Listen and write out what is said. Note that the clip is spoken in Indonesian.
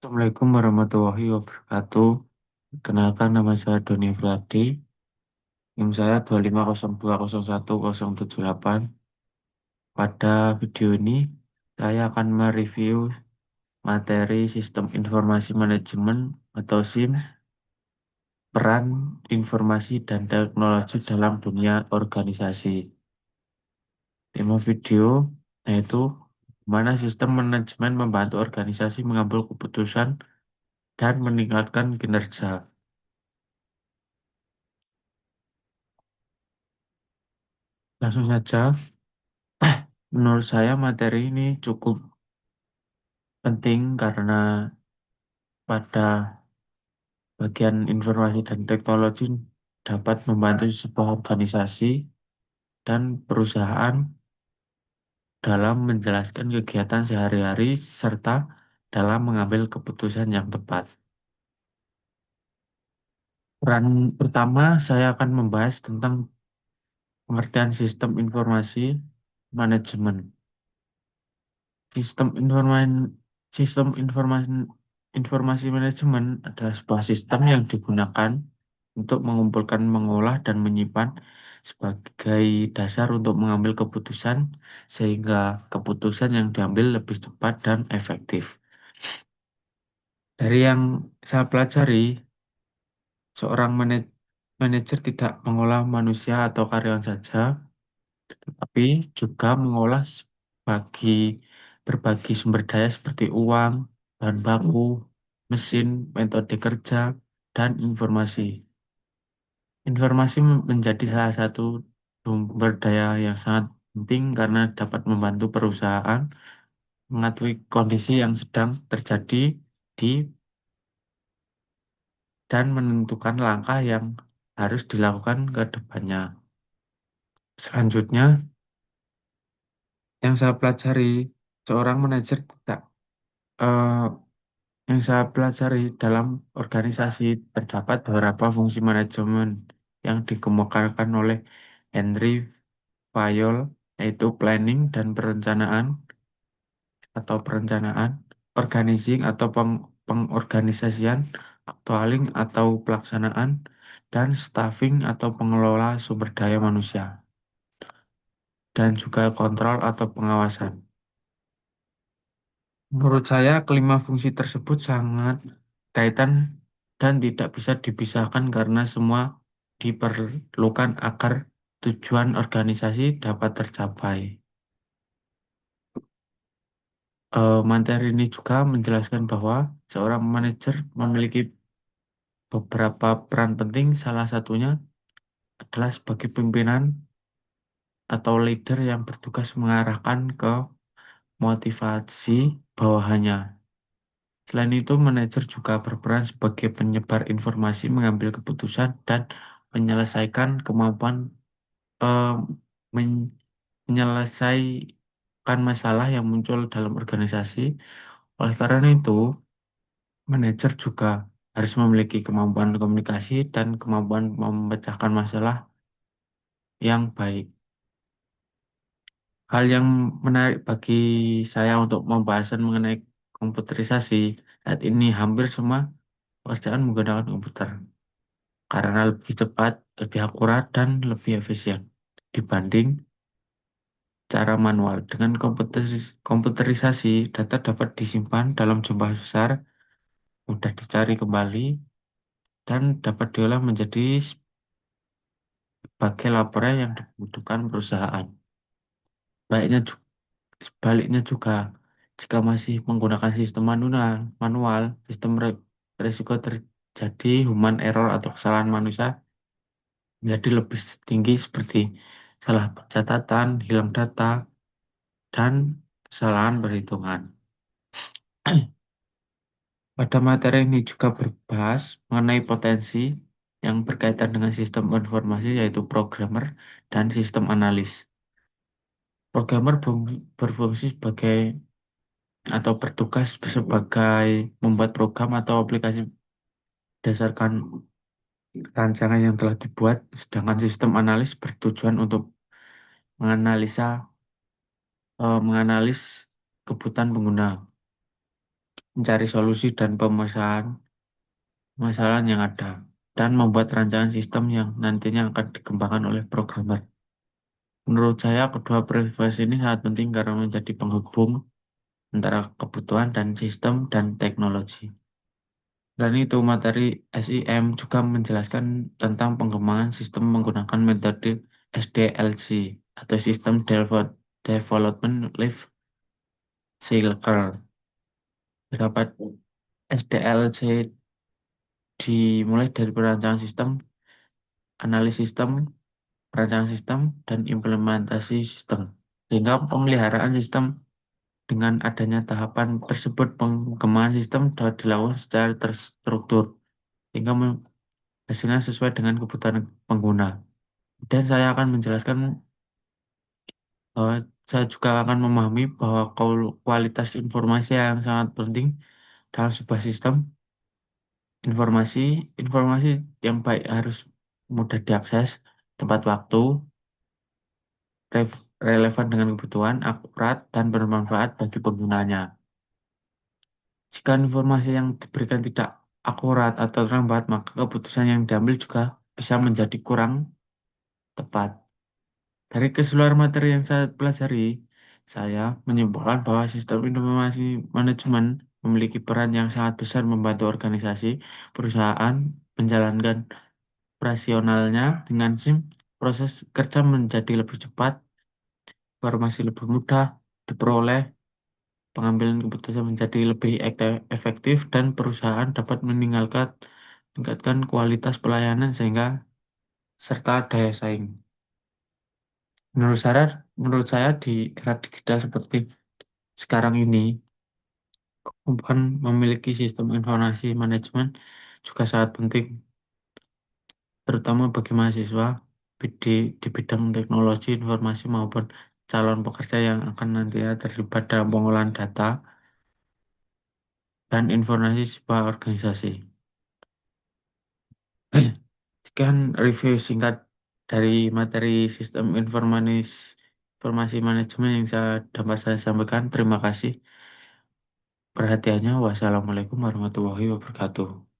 Assalamualaikum warahmatullahi wabarakatuh. Kenalkan nama saya Doni Fradi. NIM saya 250201078. Pada video ini, saya akan mereview materi Sistem Informasi Manajemen atau SIM, peran informasi dan teknologi dalam dunia organisasi. Tema video yaitu mana sistem manajemen membantu organisasi mengambil keputusan dan meningkatkan kinerja. Langsung saja. Menurut saya materi ini cukup penting karena pada bagian informasi dan teknologi dapat membantu sebuah organisasi dan perusahaan dalam menjelaskan kegiatan sehari-hari serta dalam mengambil keputusan yang tepat. Peran pertama, saya akan membahas tentang pengertian sistem informasi manajemen. Sistem informasi sistem informasi manajemen adalah sebuah sistem yang digunakan untuk mengumpulkan, mengolah, dan menyimpan sebagai dasar untuk mengambil keputusan sehingga keputusan yang diambil lebih cepat dan efektif. Dari yang saya pelajari, seorang manajer tidak mengolah manusia atau karyawan saja, tapi juga mengolah bagi berbagi sumber daya seperti uang, bahan baku, mesin, metode kerja, dan informasi. Informasi menjadi salah satu sumber daya yang sangat penting karena dapat membantu perusahaan mengetahui kondisi yang sedang terjadi di dan menentukan langkah yang harus dilakukan ke depannya. Selanjutnya, yang saya pelajari, seorang manajer tidak eh, yang saya pelajari dalam organisasi terdapat beberapa fungsi manajemen yang dikemukakan oleh Henry Fayol, yaitu planning dan perencanaan perencanaan, organizing atau pengorganisasian, actualing atau pelaksanaan, dan staffing atau pengelola sumber daya manusia, dan juga kontrol atau pengawasan. Menurut saya, kelima fungsi tersebut sangat kaitan dan tidak bisa dipisahkan karena semua diperlukan agar tujuan organisasi dapat tercapai. Materi ini juga menjelaskan bahwa seorang manajer memiliki beberapa peran penting, salah satunya adalah sebagai pimpinan atau leader yang bertugas mengarahkan ke motivasi bawahannya. Selain itu, manajer juga berperan sebagai penyebar informasi, mengambil keputusan, dan menyelesaikan kemampuan eh, men- menyelesaikan masalah yang muncul dalam organisasi. Oleh karena itu, manajer juga harus memiliki kemampuan komunikasi dan kemampuan memecahkan masalah yang baik. Hal yang menarik bagi saya untuk pembahasan mengenai komputerisasi saat ini hampir semua pekerjaan menggunakan komputer karena lebih cepat, lebih akurat, dan lebih efisien dibanding cara manual. Dengan komputerisasi, data dapat disimpan dalam jumlah besar, mudah dicari kembali, dan dapat diolah menjadi sebagai laporan yang dibutuhkan perusahaan. Baiknya sebaliknya juga, jika masih menggunakan sistem manual, risiko terjadi human error atau kesalahan manusia menjadi lebih tinggi seperti salah pencatatan, hilang data, dan kesalahan perhitungan. Pada materi ini juga berbahas mengenai potensi yang berkaitan dengan sistem informasi yaitu programmer dan sistem analis. Programmer berfungsi sebagai atau bertugas sebagai membuat program atau aplikasi berdasarkan rancangan yang telah dibuat, sedangkan sistem analis bertujuan untuk menganalisa, menganalis kebutuhan pengguna. mencari solusi dan pemecahan masalah yang ada, dan membuat rancangan sistem yang nantinya akan dikembangkan oleh programmer. Menurut saya, kedua profesi ini sangat penting karena menjadi penghubung antara kebutuhan dan sistem dan teknologi. Dan itu materi SIM juga menjelaskan tentang pengembangan sistem menggunakan metode SDLC atau System Development Life Cycle. Dapat SDLC dimulai dari perancangan sistem, analisis sistem, perancangan sistem, dan implementasi sistem. Sehingga pemeliharaan sistem dengan adanya tahapan tersebut pengembangan sistem dapat dilakukan secara terstruktur hingga hasilnya sesuai dengan kebutuhan pengguna. Dan saya akan menjelaskan bahwa saya juga akan memahami bahwa kualitas informasi yang sangat penting dalam sebuah sistem informasi. Informasi yang baik harus mudah diakses, tepat waktu, relevan dengan kebutuhan, akurat, dan bermanfaat bagi penggunanya. Jika informasi yang diberikan tidak akurat atau terlambat, maka keputusan yang diambil juga bisa menjadi kurang tepat. Dari keseluruhan materi yang saya pelajari, saya menyimpulkan bahwa sistem informasi manajemen memiliki peran yang sangat besar membantu organisasi, perusahaan menjalankan operasionalnya dengan SIM, proses kerja menjadi lebih cepat, informasi lebih mudah diperoleh, pengambilan keputusan menjadi lebih efektif, dan perusahaan dapat meningkatkan kualitas pelayanan sehingga serta daya saing. Menurut saya di era digital seperti sekarang ini, bukan memiliki sistem informasi manajemen juga sangat penting, terutama bagi mahasiswa di bidang teknologi informasi maupun calon pekerja yang akan nantinya terlibat dalam pengolahan data dan informasi sebuah organisasi. Sekian review singkat dari materi sistem informasi manajemen yang dapat saya sampaikan. Terima kasih perhatiannya. Wassalamualaikum warahmatullahi wabarakatuh.